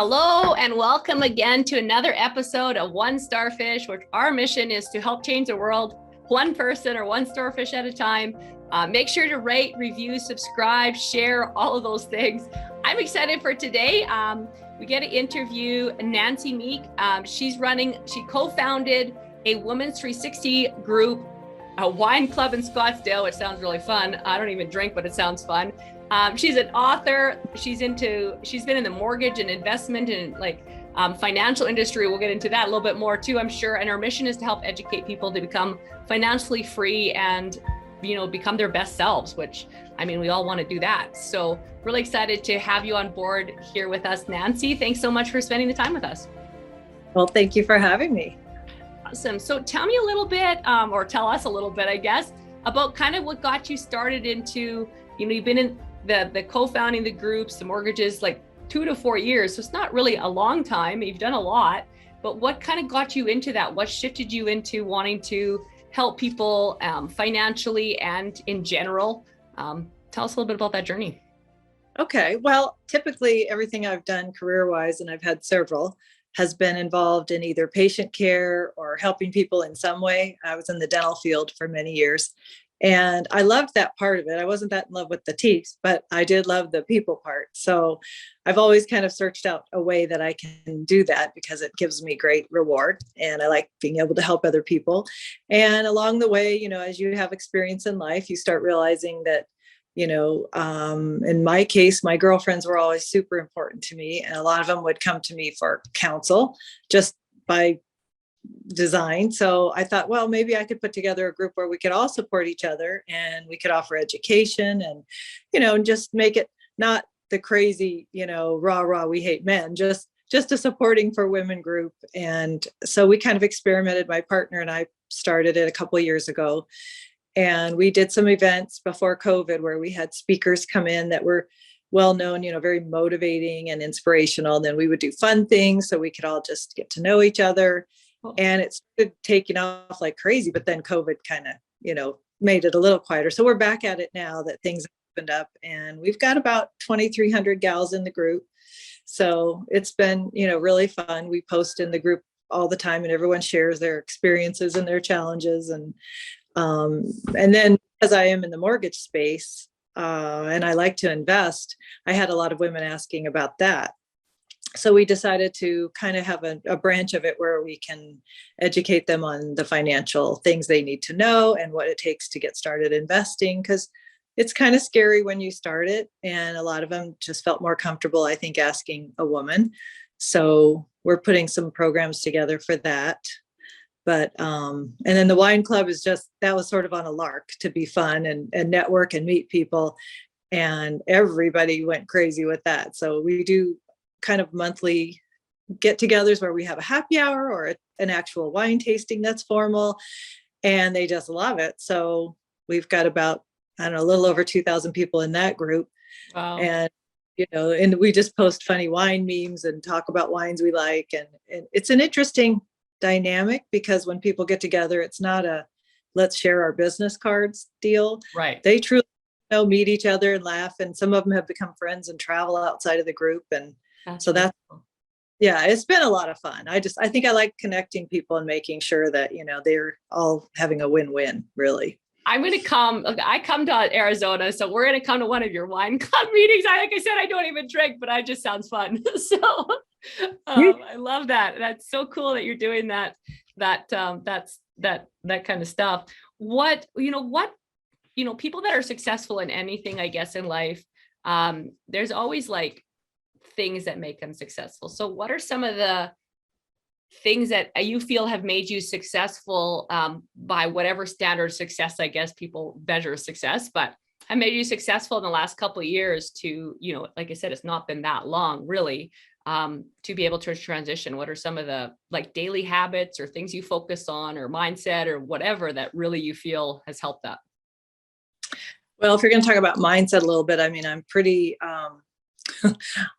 Hello and welcome again to another episode of One Starfish, which our mission is to help change the world one person or one starfish at a time. Make sure to rate, review, subscribe, share, all of those things. I'm excited for today. We get to interview Nancy Meek. She co-founded a Women's 360 group, a wine club in Scottsdale, which sounds really fun. I don't even drink, but it sounds fun. She's an author. She's been in the mortgage and investment and financial industry. We'll get into that a little bit more too, I'm sure. And our mission is to help educate people to become financially free and, become their best selves, which, we all want to do that. So really excited to have you on board here with us, Nancy. Thanks so much for spending the time with us. Well, thank you for having me. Awesome. So tell me a little bit, or tell us a little bit, I guess, about kind of what got you started into, you've been in the co-founding the groups, the mortgages, like 2 to 4 years. So it's not really a long time. You've done a lot, but what kind of got you into that? What shifted you into wanting to help people financially and in general? Tell us a little bit about that journey. Okay. Well, typically everything I've done career-wise, and I've had several, has been involved in either patient care or helping people in some way. I was in the dental field for many years. And I loved that part of it. I wasn't that in love with the teeth, but I did love the people part. So I've always kind of searched out a way that I can do that because it gives me great reward. And I like being able to help other people. And along the way, as you have experience in life, you start realizing that, in my case, my girlfriends were always super important to me. And a lot of them would come to me for counsel just by design. So I thought, well, maybe I could put together a group where we could all support each other and we could offer education and, and just make it not the crazy, rah, we hate men, just a supporting for women group. And so we kind of experimented. My partner and I started it a couple of years ago, and we did some events before COVID where we had speakers come in that were well-known, very motivating and inspirational. And then we would do fun things so we could all just get to know each other. And it started taking off like crazy, but then COVID kind of, made it a little quieter. So we're back at it now that things opened up, and we've got about 2,300 gals in the group. So it's been, really fun. We post in the group all the time and everyone shares their experiences and their challenges. And then as I am in the mortgage space, and I like to invest, I had a lot of women asking about that. So we decided to kind of have a branch of it where we can educate them on the financial things they need to know and what it takes to get started investing, because it's kind of scary when you start it. And a lot of them just felt more comfortable, I think, asking a woman. So we're putting some programs together for that. But, and then the wine club that was sort of on a lark to be fun and network and meet people. And everybody went crazy with that. So we do kind of monthly get-togethers where we have a happy hour or an actual wine tasting that's formal, and they just love it. So we've got about, a little over 2,000 people in that group. Wow. And, and we just post funny wine memes and talk about wines we like. And it's an interesting dynamic because when people get together, it's not a let's share our business cards deal. Right. They truly meet each other and laugh. And some of them have become friends and travel outside of the group. And so that's, yeah, it's been a lot of fun. I think I like connecting people and making sure that, they're all having a win-win, really. I'm going to come. I come to Arizona, so we're going to come to one of your wine club meetings. Like I said, I don't even drink, but it just sounds fun. So I love that. That's so cool that you're doing that. That kind of stuff. People that are successful in anything, I guess, in life, there's always like things that make them successful. So what are some of the things that you feel have made you successful by whatever standard of success, I guess people measure success, but have made you successful in the last couple of years to, like I said, it's not been that long really, to be able to transition? What are some of the like daily habits or things you focus on or mindset or whatever that really you feel has helped that? Well, if you're going to talk about mindset a little bit, I'm pretty,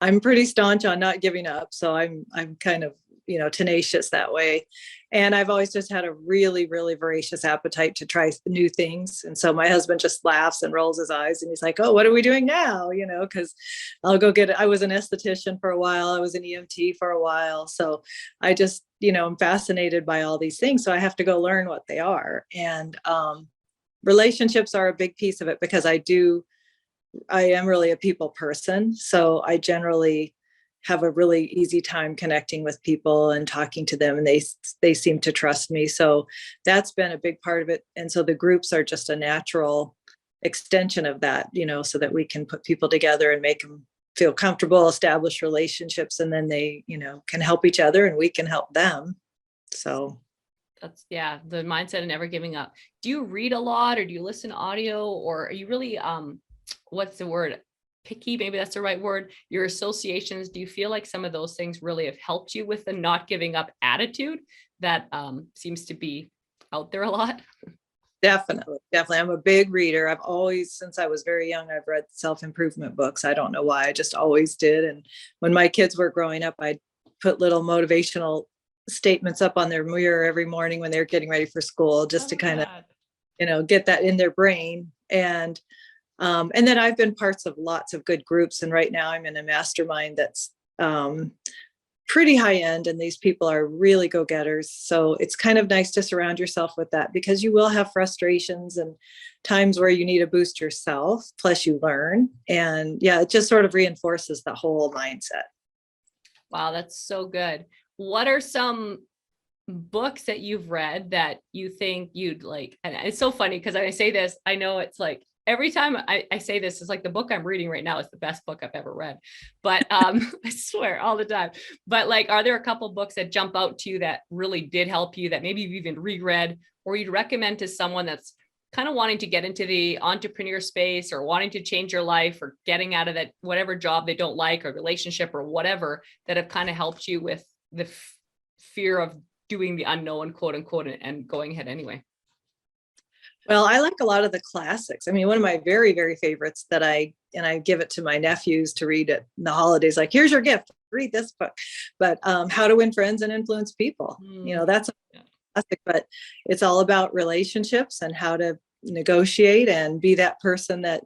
I'm pretty staunch on not giving up. So I'm kind of, tenacious that way. And I've always just had a really, really voracious appetite to try new things. And so my husband just laughs and rolls his eyes and he's like, oh, what are we doing now? Because I'll go get it. I was an esthetician for a while. I was an EMT for a while. So I just, I'm fascinated by all these things. So I have to go learn what they are. And relationships are a big piece of it because I am really a people person. So I generally have a really easy time connecting with people and talking to them, and they seem to trust me. So that's been a big part of it. And so the groups are just a natural extension of that, so that we can put people together and make them feel comfortable, establish relationships, and then they, can help each other and we can help them. So that's, yeah, the mindset of never giving up. Do you read a lot, or do you listen to audio, or are you really, what's the word? Picky, maybe that's the right word. Your associations, do you feel like some of those things really have helped you with the not giving up attitude that seems to be out there a lot? Definitely. I'm a big reader. I've always, since I was very young, I've read self-improvement books. I don't know why, I just always did. And when my kids were growing up, I'd put little motivational statements up on their mirror every morning when they were getting ready for school, just to kind of, get that in their brain. And then I've been parts of lots of good groups. And right now I'm in a mastermind that's pretty high end. And these people are really go-getters. So it's kind of nice to surround yourself with that, because you will have frustrations and times where you need to boost yourself. Plus you learn. And yeah, it just sort of reinforces the whole mindset. Wow, that's so good. What are some books that you've read that you think you'd like? And it's so funny because I say this, I know it's like, every time I say this, it's like the book I'm reading right now is the best book I've ever read. But I swear all the time. But like, are there a couple books that jump out to you that really did help you, that maybe you've even reread, or you'd recommend to someone that's kind of wanting to get into the entrepreneur space, or wanting to change your life, or getting out of that whatever job they don't like, or relationship, or whatever, that have kind of helped you with the fear of doing the unknown, quote unquote, and going ahead anyway? Well, I like a lot of the classics. I mean, one of my very, very favorites that I give it to my nephews to read at the holidays, like, here's your gift, read this book. But How to Win Friends and Influence People. That's a classic, but it's all about relationships and how to negotiate and be that person that,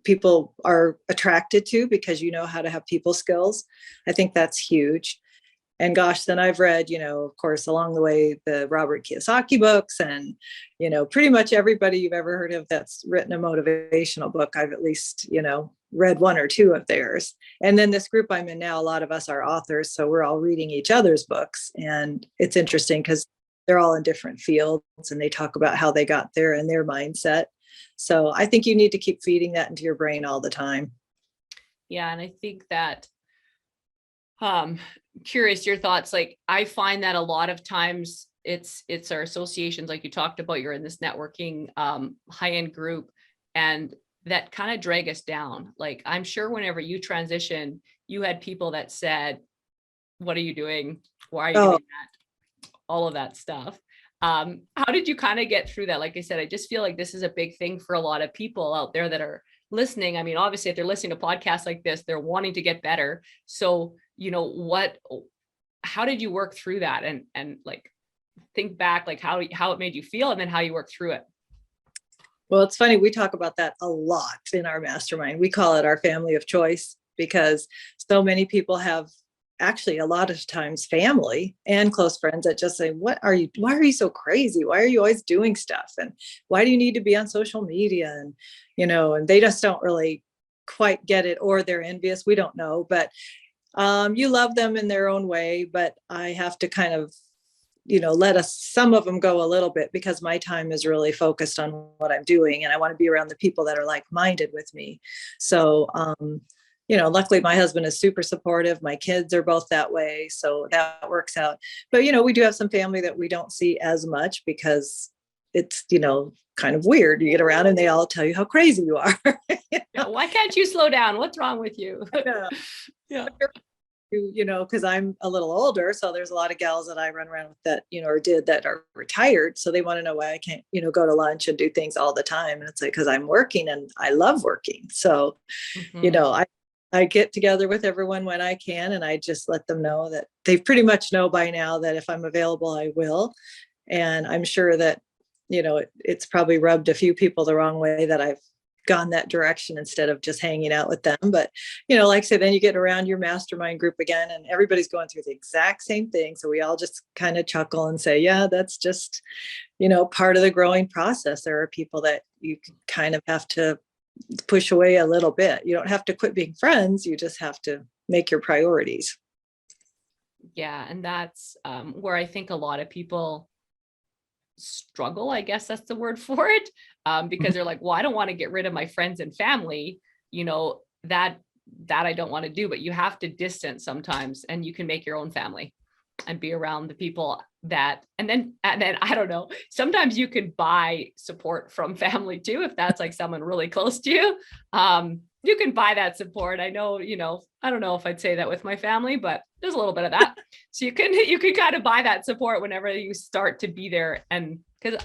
people are attracted to, because you know how to have people skills. I think that's huge. And gosh, then I've read, of course, along the way, the Robert Kiyosaki books, and, pretty much everybody you've ever heard of that's written a motivational book, I've at least, read one or two of theirs. And then this group I'm in now, a lot of us are authors. So we're all reading each other's books. And it's interesting because they're all in different fields and they talk about how they got there and their mindset. So I think you need to keep feeding that into your brain all the time. Yeah. And I think that, curious your thoughts. Like, I find that a lot of times it's our associations, like you talked about, you're in this networking high-end group, and that kind of drag us down. Like, I'm sure whenever you transition, you had people that said, what are you doing? Why are you doing that? All of that stuff. How did you kind of get through that? Like I said, I just feel like this is a big thing for a lot of people out there that are listening. I mean, obviously, if they're listening to podcasts like this, they're wanting to get better. So, how did you work through that, and like, think back, like how it made you feel, and then how you worked through it? Well, it's funny. We talk about that a lot in our mastermind. We call it our family of choice, because so many people have, actually a lot of times, family and close friends that just say, why are you so crazy? Why are you always doing stuff? And why do you need to be on social media? And, and they just don't really quite get it, or they're envious. We don't know, but you love them in their own way. But I have to kind of, let some of them go a little bit, because my time is really focused on what I'm doing. And I want to be around the people that are like-minded with me. So, luckily my husband is super supportive. My kids are both that way. So that works out. But, we do have some family that we don't see as much, because it's, kind of weird. You get around and they all tell you how crazy you are. Why can't you slow down? What's wrong with you? Yeah. Because I'm a little older. So there's a lot of gals that I run around with that, or did, that are retired. So they want to know why I can't, go to lunch and do things all the time. And it's like, because I'm working and I love working. So, I I get together with everyone when I can, and I just let them know that they pretty much know by now that if I'm available, I will. And I'm sure that, it's probably rubbed a few people the wrong way that I've gone that direction instead of just hanging out with them. But, like I said, then you get around your mastermind group again and everybody's going through the exact same thing. So we all just kind of chuckle and say, yeah, that's just, part of the growing process. There are people that you kind of have to push away a little bit. You don't have to quit being friends. You just have to make your priorities. Yeah. And that's where I think a lot of people struggle, I guess that's the word for it, because they're like, well, I don't want to get rid of my friends and family, that I don't want to do, but you have to distance sometimes, and you can make your own family and be around the people and then I don't know, sometimes you can buy support from family too, if that's like someone really close to you. You can buy that support. I know, I don't know if I'd say that with my family, but there's a little bit of that. So you can kind of buy that support whenever you start to be there. And because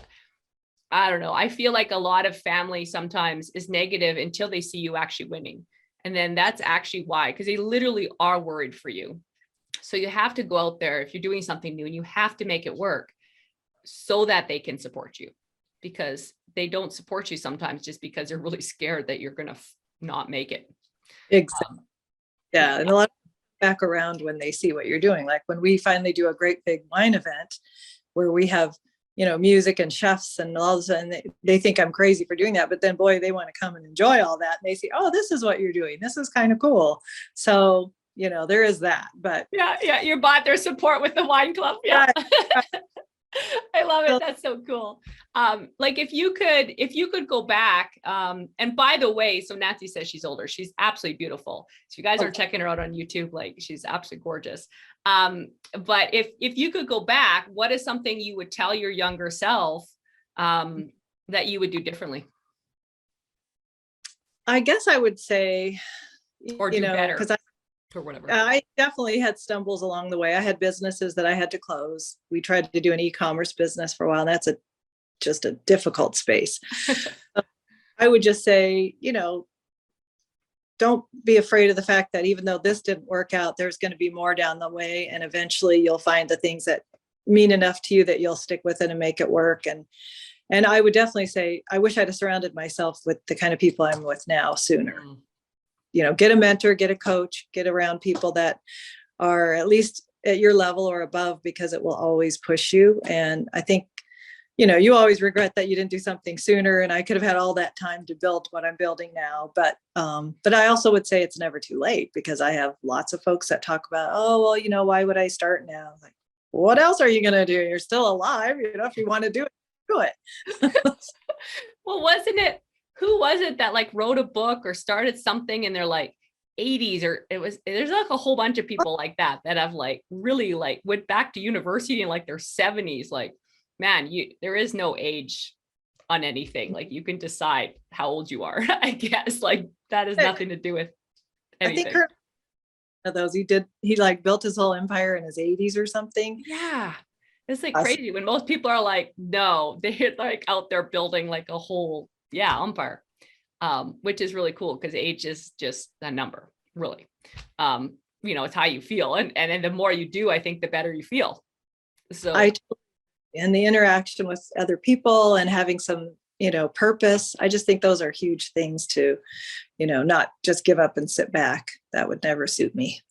I don't know, I feel like a lot of family sometimes is negative until they see you actually winning. And then that's actually why, because they literally are worried for you. So you have to go out there if you're doing something new, and you have to make it work so that they can support you, because they don't support you sometimes just because they're really scared that you're going to not make it. Exactly. Yeah. And a lot of back around when they see what you're doing. Like when we finally do a great big wine event where we have, music and chefs and all of a sudden they think I'm crazy for doing that. But then boy, they want to come and enjoy all that. And they say, oh, this is what you're doing. This is kind of cool. So, there is that, but yeah. You bought their support with the wine club. Yeah. Right. I love it. That's so cool. Like if you could go back, and by the way, so Nancy says she's older. She's absolutely beautiful. So you guys are checking her out on YouTube, like she's absolutely gorgeous. But if you could go back, what is something you would tell your younger self, that you would do differently? I guess I would say, Or do better. because or whatever. I definitely had stumbles along the way. I had businesses that I had to close. We tried to do an e-commerce business for a while. And that's just a difficult space. I would just say, don't be afraid of the fact that even though this didn't work out, there's going to be more down the way. And eventually you'll find the things that mean enough to you that you'll stick with it and make it work. And I would definitely say, I wish I'd have surrounded myself with the kind of people I'm with now sooner. Get a mentor, get a coach, get around people that are at least at your level or above, because it will always push you. And I think, you always regret that you didn't do something sooner, and I could have had all that time to build what I'm building now. But I also would say it's never too late, because I have lots of folks that talk about, oh, well, why would I start now? Like, what else are you going to do? You're still alive. If you want to do it. Well, who was it that like wrote a book or started something in their like 80s, or there's like a whole bunch of people like that have like really like went back to university in like their 70s. Like, man, there is no age on anything. Like you can decide how old you are. I guess like that has nothing to do with anything. I think those he like built his whole empire in his 80s or something. Yeah. It's like crazy when most people are like, no, they're like out there building like a whole empire, which is really cool, because age is just a number, really. It's how you feel, and the more you do, I think the better you feel. So and the interaction with other people and having some purpose, I just think those are huge things to not just give up and sit back. That would never suit me.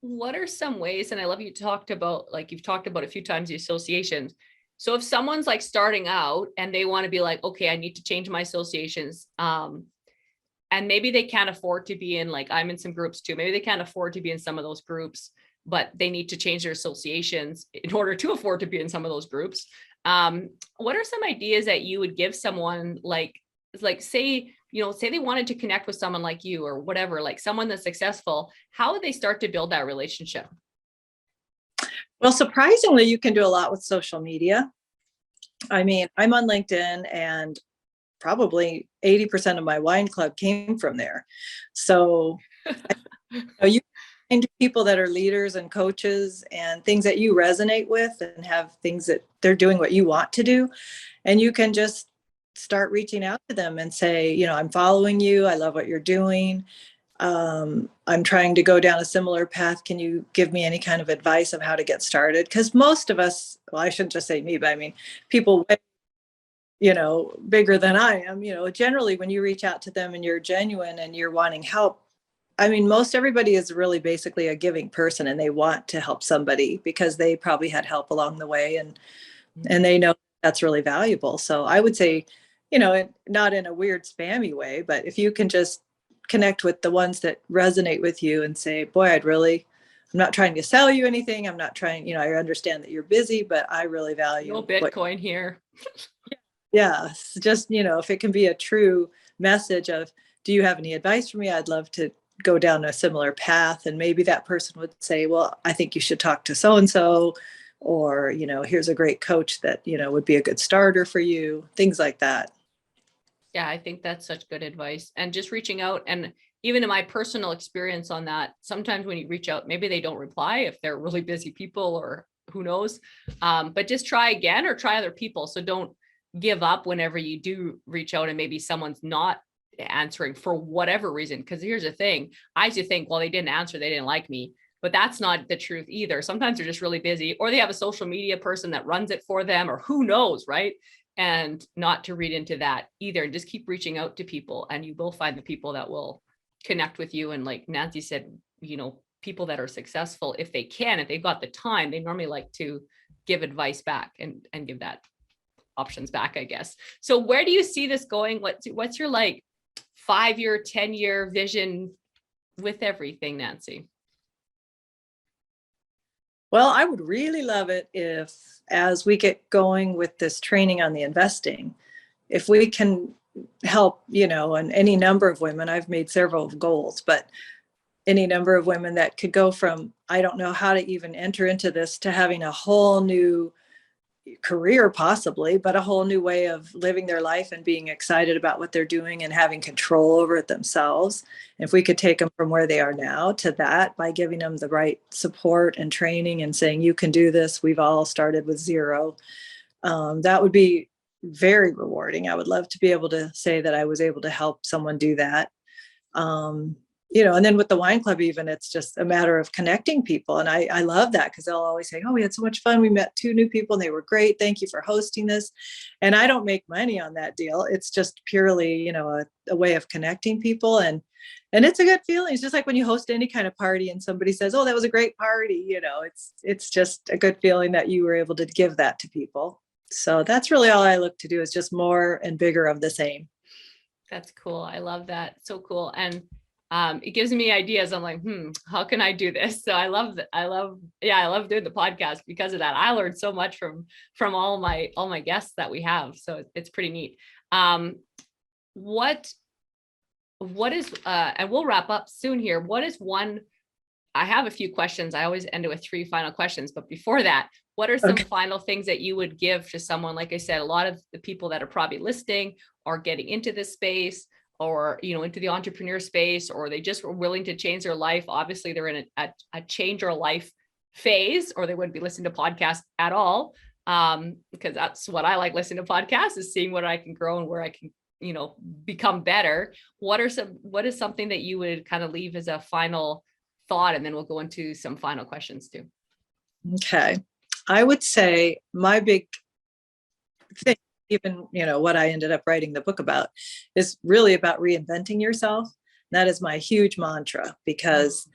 What are some ways, and I love you've talked about a few times the associations. So if someone's like starting out and they want to be like, okay, I need to change my associations, and maybe they can't afford to be in, like, I'm in some groups too, maybe they can't afford to be in some of those groups, but they need to change their associations in order to afford to be in some of those groups. What are some ideas that you would give someone, like say they wanted to connect with someone like you or whatever, like someone that's successful, how would they start to build that relationship? Well, surprisingly, you can do a lot with social media. I mean, I'm on LinkedIn, and probably 80% of my wine club came from there. So you find people that are leaders and coaches and things that you resonate with, and have things that they're doing what you want to do. And you can just start reaching out to them and say, I'm following you. I love what you're doing. I'm trying to go down a similar path. Can you give me any kind of advice of how to get started? Because most of us, well, I shouldn't just say me, but I mean, people, bigger than I am, generally when you reach out to them and you're genuine and you're wanting help, I mean, most everybody is really basically a giving person and they want to help somebody because they probably had help along the way and they know that's really valuable. So I would say, not in a weird spammy way, but if you can just connect with the ones that resonate with you and say, boy, I'm not trying to sell you anything. I'm not trying, I understand that you're busy, but I really value No Bitcoin here. Yeah, just, if it can be a true message of, do you have any advice for me? I'd love to go down a similar path. And maybe that person would say, well, I think you should talk to so-and-so, or, here's a great coach that, would be a good starter for you, things like that. Yeah, I think that's such good advice. And just reaching out, and even in my personal experience on that, sometimes when you reach out, maybe they don't reply if they're really busy people or who knows. But just try again or try other people. So don't give up whenever you do reach out and maybe someone's not answering for whatever reason. Because here's the thing, I used to think, well, they didn't answer, they didn't like me. But that's not the truth either. Sometimes they're just really busy, or they have a social media person that runs it for them, or who knows, right? And not to read into that either. Just keep reaching out to people and you will find the people that will connect with you. And like Nancy said, people that are successful, if they've got the time, they normally like to give advice back and give that options back, I guess. So where do you see this going? What's your 5-year, 10-year vision with everything, Nancy? Well, I would really love it if, as we get going with this training on the investing, if we can help, and any number of women, I've made several goals, but any number of women that could go from, I don't know how to even enter into this, to having a whole new career possibly, but a whole new way of living their life and being excited about what they're doing and having control over it themselves. If we could take them from where they are now to that by giving them the right support and training and saying, you can do this. We've all started with zero. That would be very rewarding. I would love to be able to say that I was able to help someone do that. And then with the wine club, even, it's just a matter of connecting people. And I love that because they'll always say, oh, we had so much fun. We met 2 new people and they were great. Thank you for hosting this. And I don't make money on that deal. It's just purely, a way of connecting people. And it's a good feeling. It's just like when you host any kind of party and somebody says, oh, that was a great party. It's just a good feeling that you were able to give that to people. So that's really all I look to do, is just more and bigger of the same. That's cool. I love that. So cool. And it gives me ideas. I'm like, how can I do this? So I love that. I love doing the podcast because of that. I learned so much from all my guests that we have. So it's pretty neat. What is, and we'll wrap up soon here. What is one, I have a few questions. I always end it with 3 final questions, but before that, what are some final things that you would give to someone? Like I said, a lot of the people that are probably listening are getting into this space, or, into the entrepreneur space, or they just were willing to change their life. Obviously they're in a change your life phase, or they wouldn't be listening to podcasts at all. Because that's what I like listening to podcasts, is seeing what I can grow and where I can, become better. What is something that you would kind of leave as a final thought? And then we'll go into some final questions too. Okay. I would say my big thing, even, what I ended up writing the book about, is really about reinventing yourself. That is my huge mantra, because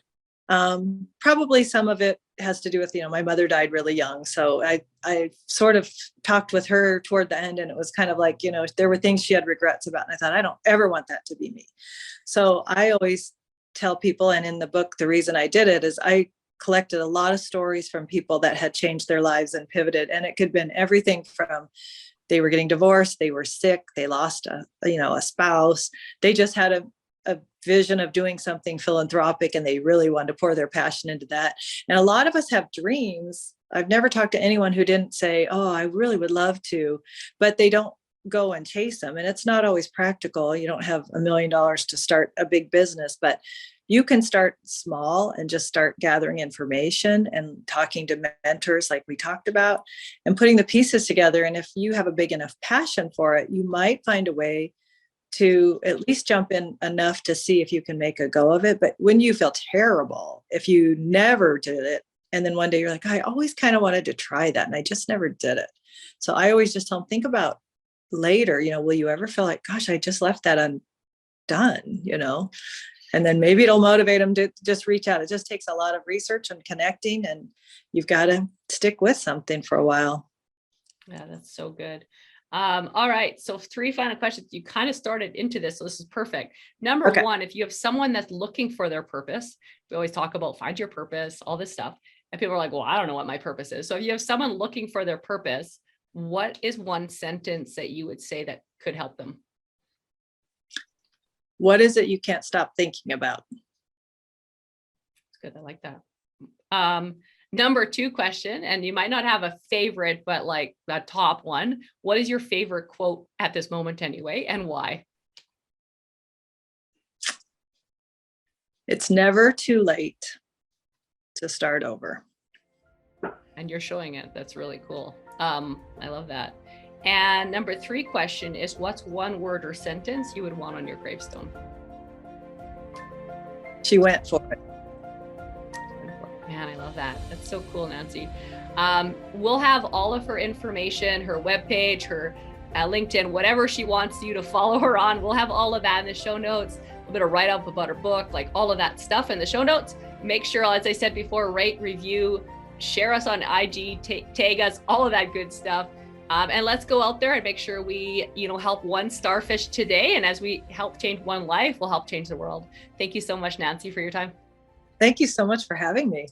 probably some of it has to do with, my mother died really young. So I sort of talked with her toward the end, and it was kind of like, there were things she had regrets about. And I thought, I don't ever want that to be me. So I always tell people, and in the book, the reason I did it is I collected a lot of stories from people that had changed their lives and pivoted. And it could have been everything from, they were getting divorced, they were sick, they lost a spouse, they just had a vision of doing something philanthropic and they really wanted to pour their passion into that. And a lot of us have dreams. I've never talked to anyone who didn't say, oh, I really would love to, but they don't go and chase them. And it's not always practical. You don't have $1 million to start a big business, but you can start small and just start gathering information and talking to mentors like we talked about, and putting the pieces together. And if you have a big enough passion for it, you might find a way to at least jump in enough to see if you can make a go of it. But when you feel terrible, if you never did it, and then one day you're like, I always kind of wanted to try that and I just never did it. So I always just tell them, think about later, will you ever feel like, gosh, I just left that undone, and then maybe it'll motivate them to just reach out. It just takes a lot of research and connecting, and you've got to stick with something for a while. Yeah, that's so good. All right. So 3 final questions. You kind of started into this, so this is perfect. Number one, if you have someone that's looking for their purpose, we always talk about find your purpose, all this stuff. And people are like, well, I don't know what my purpose is. So if you have someone looking for their purpose, what is one sentence that you would say that could help them? What is it you can't stop thinking about? That's good. I like that. Number 2 question, and you might not have a favorite, but like a top one. What is your favorite quote at this moment anyway, and why? It's never too late to start over. And you're showing it. That's really cool. I love that. And number 3 question is, what's one word or sentence you would want on your gravestone? She went for it. Man, I love that. That's so cool, Nancy. We'll have all of her information, her webpage, her LinkedIn, whatever she wants you to follow her on. We'll have all of that in the show notes, a bit of write up about her book, like all of that stuff in the show notes. Make sure, as I said before, rate, review, share us on IG, tag us, all of that good stuff. And let's go out there and make sure we, help one starfish today. And as we help change one life, we'll help change the world. Thank you so much, Nancy, for your time. Thank you so much for having me.